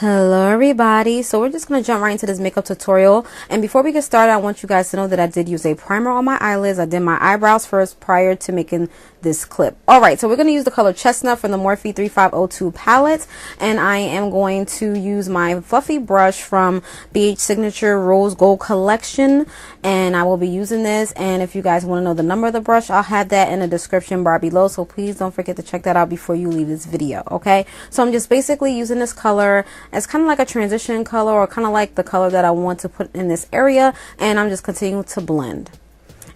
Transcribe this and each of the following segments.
Hello everybody, so we're just going to jump right into this makeup tutorial, and before we get started I want you guys to know that I did use a primer on my eyelids. I did my eyebrows first prior to making this clip. Alright, so we're going to use the color Chestnut from the Morphe 3502 palette, and I am going to use my fluffy brush from BH Signature Rose Gold Collection, and I will be using this. And if you guys want to know the number of the brush, I'll have that in the description bar below, so please don't forget to check that out before you leave this video. Okay, so I'm just basically using this color as kind of like a transition color, or kind of like the color that I want to put in this area, and I'm just continuing to blend.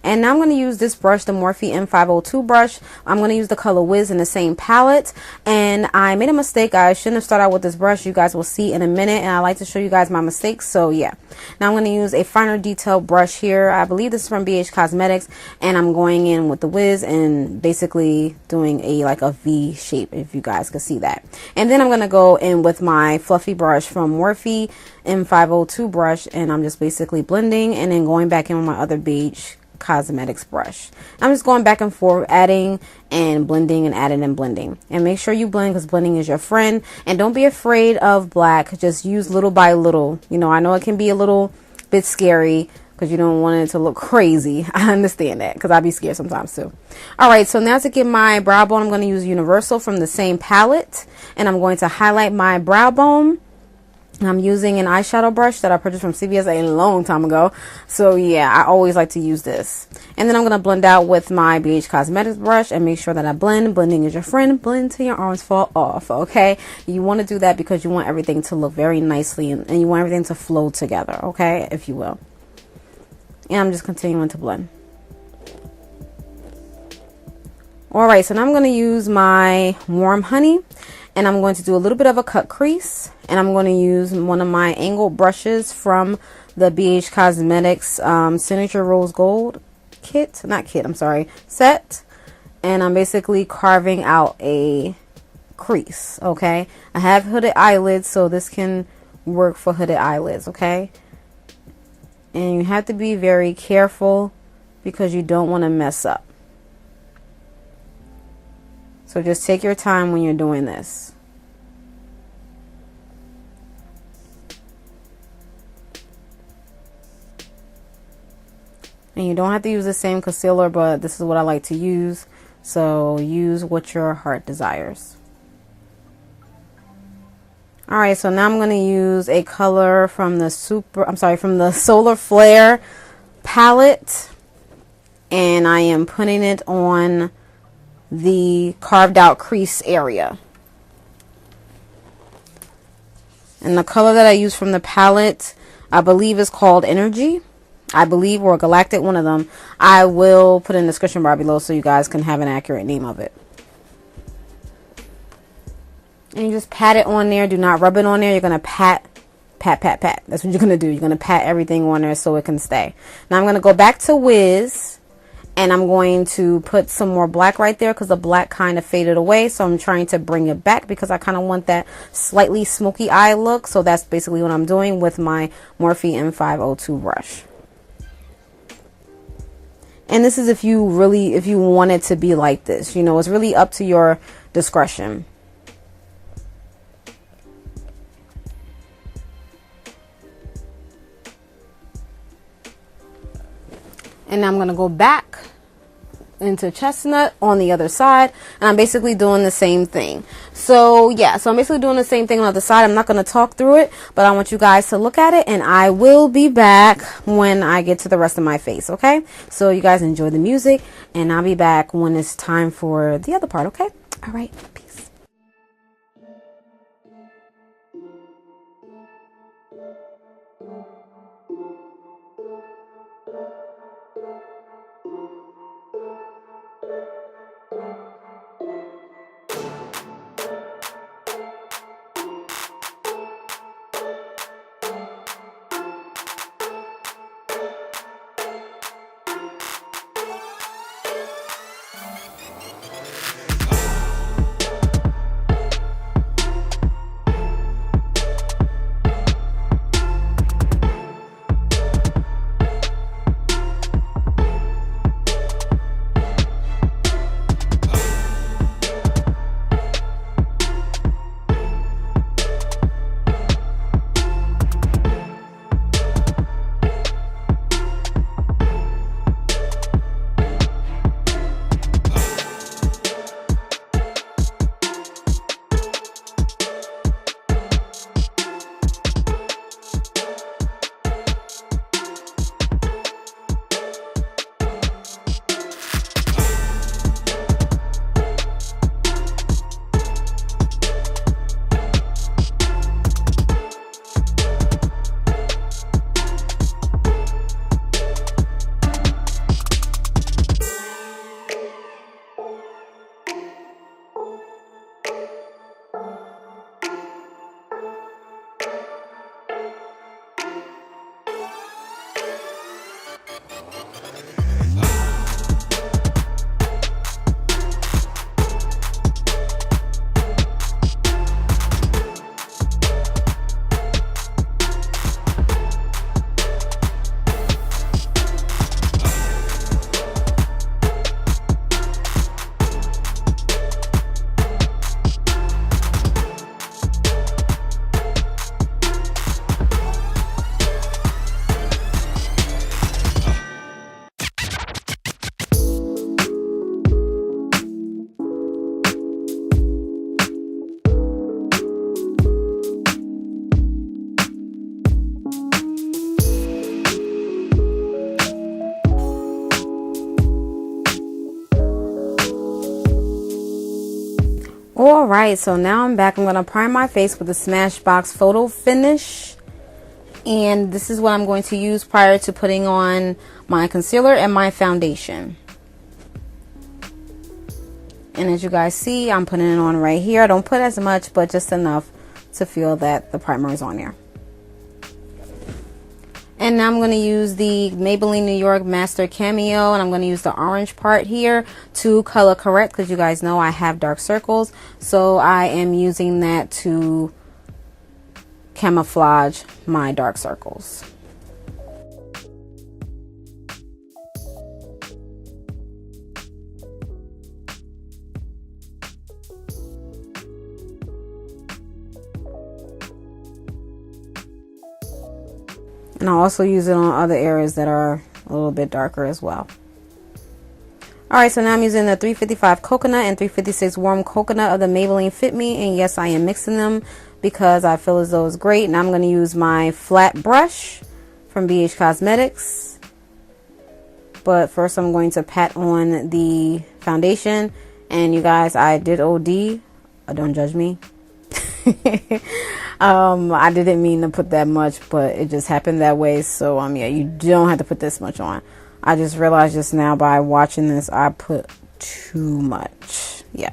And now I'm going to use this brush, the Morphe M502 brush. I'm going to use the color Whiz in the same palette. And I made a mistake. I shouldn't have started out with this brush. You guys will see in a minute. And I like to show you guys my mistakes. So yeah. Now I'm going to use a finer detail brush here. I believe this is from BH Cosmetics. And I'm going in with the Whiz and basically doing like a V shape, if you guys can see that. And then I'm going to go in with my fluffy brush from Morphe M502 brush. And I'm just basically blending and then going back in with my other BH Cosmetics brush. I'm just going back and forth, adding and blending and adding and blending. And make sure you blend, because blending is your friend. And don't be afraid of black. Just use little by little. You know, I know it can be a little bit scary because you don't want it to look crazy. I understand that, because I'd be scared sometimes too. Alright, so now to get my brow bone, I'm going to use Universal from the same palette. And I'm going to highlight my brow bone. I'm using an eyeshadow brush that I purchased from CVS a long time ago. So yeah, I always like to use this. And then I'm going to blend out with my BH Cosmetics brush and make sure that I blend. Blending is your friend. Blend till your arms fall off, okay? You want to do that because you want everything to look very nicely, and you want everything to flow together, okay? If you will. And I'm just continuing to blend. Alright, so now I'm going to use my Warm Honey. And I'm going to do a little bit of a cut crease, and I'm going to use one of my angled brushes from the BH Cosmetics Signature Rose Gold set, and I'm basically carving out a crease. Okay, I have hooded eyelids, so this can work for hooded eyelids. Okay, and you have to be very careful because you don't want to mess up. So just take your time when you're doing this. And you don't have to use the same concealer, but this is what I like to use. So use what your heart desires. Alright, so now I'm going to use a color from the Solarflare palette. And I am putting it on the carved out crease area. And the color that I use from the palette, I believe is called Energy. I believe, or Galactic, one of them. I will put in the description bar below so you guys can have an accurate name of it. And you just pat it on there. Do not rub it on there. You're going to pat. That's what you're going to do. You're going to pat everything on there so it can stay. Now I'm going to go back to Whiz. And I'm going to put some more black right there because the black kind of faded away. So I'm trying to bring it back because I kind of want that slightly smoky eye look. So that's basically what I'm doing with my Morphe M502 brush. And this is if you want it to be like this. You know, it's really up to your discretion. And now I'm going to go back into Chestnut on the other side, and I'm basically doing the same thing. So yeah, so I'm basically doing the same thing on the other side. I'm not going to talk through it, but I want you guys to look at it, and I will be back when I get to the rest of my face. Okay, so you guys enjoy the music, and I'll be back when it's time for the other part. Okay, all right, peace. Alright, so now I'm back. I'm going to prime my face with the Smashbox Photo Finish. And this is what I'm going to use prior to putting on my concealer and my foundation. And as you guys see, I'm putting it on right here. I don't put as much, but just enough to feel that the primer is on there. And now I'm going to use the Maybelline New York Master Cameo, and I'm going to use the orange part here to color correct, because you guys know I have dark circles. So I am using that to camouflage my dark circles. And I'll also use it on other areas that are a little bit darker as well. Alright, so now I'm using the 355 Coconut and 356 Warm Coconut of the Maybelline Fit Me. And yes, I am mixing them because I feel as though it's great. Now I'm going to use my flat brush from BH Cosmetics. But first I'm going to pat on the foundation. And you guys, I did OD. Don't judge me. I didn't mean to put that much, but it just happened that way. So yeah, you don't have to put this much on. I just realized just now by watching this, I put too much. Yeah.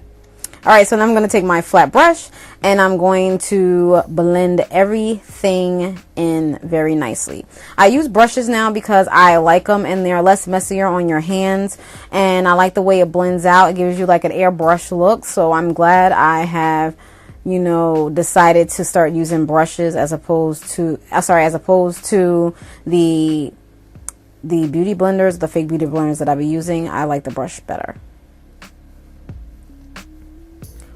Alright, so now I'm going to take my flat brush and I'm going to blend everything in very nicely. I use brushes now because I like them and they're less messier on your hands, and I like the way it blends out. It gives you like an airbrush look, so I'm glad I have, you know, decided to start using brushes as opposed to the beauty blenders, the fake beauty blenders that I've been using. I like the brush better.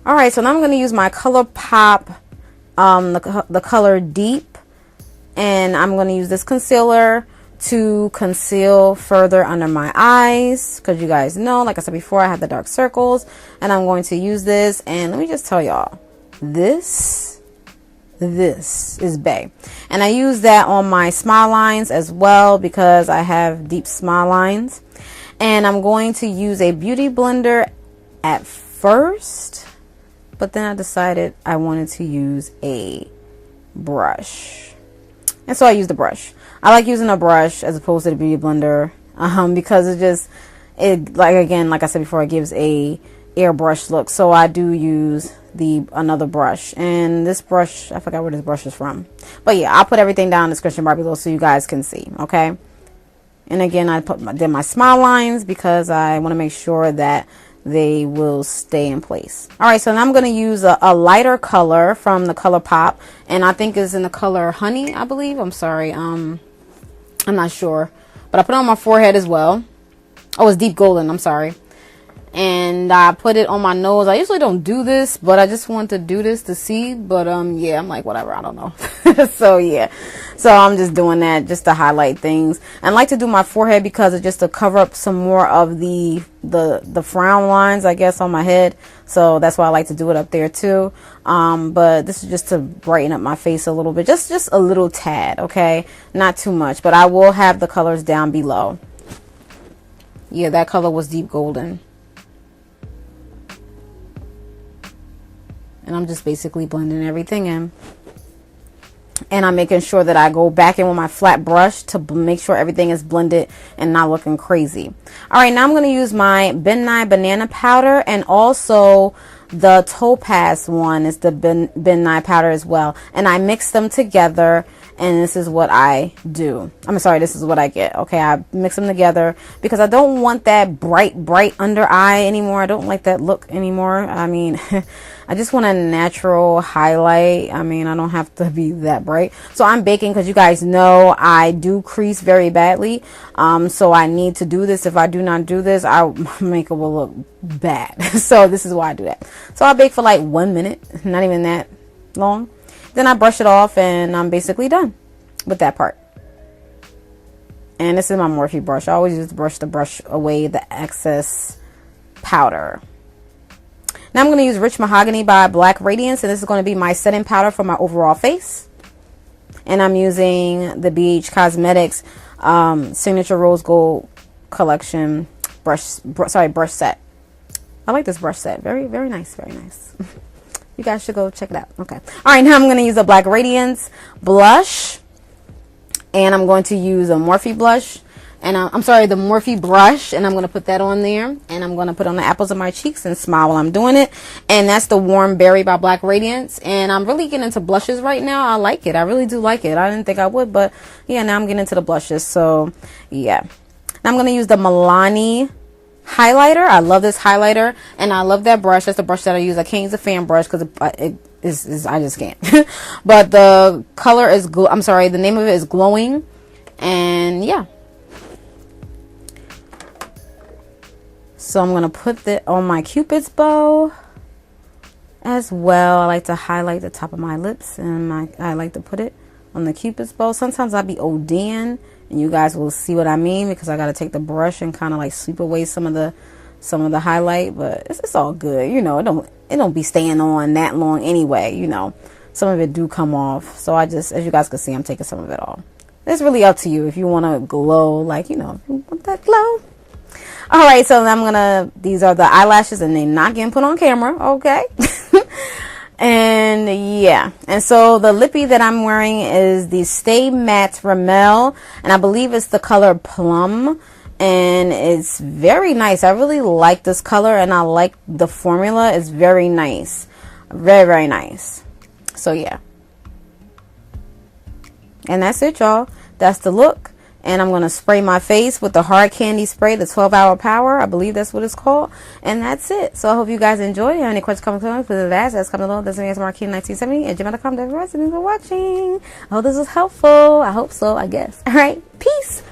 Alright, so now I'm going to use my Colorpop, the color Deep, and I'm going to use this concealer to conceal further under my eyes, because you guys know, like I said before, I have the dark circles, and I'm going to use this, and let me just tell y'all, this is bae. And I use that on my smile lines as well because I have deep smile lines. And I'm going to use a beauty blender at first, but then I decided I wanted to use a brush, and so I used the brush. I like using a brush as opposed to the beauty blender because like I said before, it gives a airbrush look. So I do use another brush, and this brush, I forgot where this brush is from, but yeah, I'll put everything down in the description bar below so you guys can see. Okay, and again, I did my smile lines because I want to make sure that they will stay in place. Alright, so now I'm going to use a lighter color from the Colorpop, and I think it's in the color Honey, I believe. I'm sorry, I'm not sure, but I put it on my forehead as well. Oh, it's Deep Golden, I'm sorry. And I put it on my nose. I usually don't do this, but I just want to do this to see. But yeah, I'm like, whatever, I don't know. So yeah, so I'm just doing that just to highlight things. And I like to do my forehead because it's just to cover up some more of the frown lines, I guess, on my head. So that's why I like to do it up there too. But this is just to brighten up my face a little bit, just a little tad, okay, not too much. But I will have the colors down below. Yeah, that color was Deep Golden. And I'm just basically blending everything in. And I'm making sure that I go back in with my flat brush to make sure everything is blended and not looking crazy. Alright, now I'm going to use my Ben Nye Banana Powder, and also the Topaz one is the Ben Nye powder as well. And I mix them together, and this is what I do. I'm sorry, this is what I get. Okay, I mix them together because I don't want that bright under eye anymore. I don't like that look anymore. I mean, I just want a natural highlight. I mean, I don't have to be that bright. So I'm baking because you guys know I do crease very badly. So I need to do this. If I do not do this, my makeup will look bad. So this is why I do that. So I bake for like 1 minute, not even that long. Then I brush it off, and I'm basically done with that part. And this is my Morphe brush. I always use the brush to brush away the excess powder. Now I'm going to use Rich Mahagony by Black Radiance, and this is going to be my setting powder for my overall face. And I'm using the BH Cosmetics Signature Rose Gold Collection brush set. I like this brush set. Very, very nice. Very nice. You guys should go check it out. Okay. All right, now I'm going to use a black Radiance blush. And I'm going to use a Morphe blush. And I'm sorry, the Morphe brush. And I'm going to put that on there. And I'm going to put on the apples of my cheeks and smile while I'm doing it. And that's the Warm Berry by Black Radiance. And I'm really getting into blushes right now. I like it. I really do like it. I didn't think I would. But yeah, now I'm getting into the blushes. So yeah. Now I'm going to use the Milani highlighter. I love this highlighter. And I love that brush. That's the brush that I use. I can't use a fan brush because I just can't. But the color is the name of it is Glowing. And yeah. So I'm going to put that on my Cupid's bow as well. I like to highlight the top of my lips, and I like to put it on the Cupid's bow. Sometimes I'll be ODing, and you guys will see what I mean, because I got to take the brush and kind of like sweep away some of the highlight, but it's all good. You know, it don't be staying on that long anyway, you know. Some of it do come off. So I just, as you guys can see, I'm taking some of it off. It's really up to you if you want to glow, like, you know, if you want that glow. All right, so these are the eyelashes, and they're not getting put on camera, okay? And yeah, and so the lippy that I'm wearing is the Stay Matte Rimell, and I believe it's the color Plum, and it's very nice. I really like this color, and I like the formula. It's very nice, very, very nice. So yeah, and that's it, y'all. That's the look. And I'm going to spray my face with the Hard Candy Spray, the 12-hour power. I believe that's what it's called. And that's it. So I hope you guys enjoyed. If you have any questions, comments, please that's coming along. That's Marquis1970 at gmail.com. Thanks for watching. I hope this was helpful. I hope so, I guess. All right. Peace.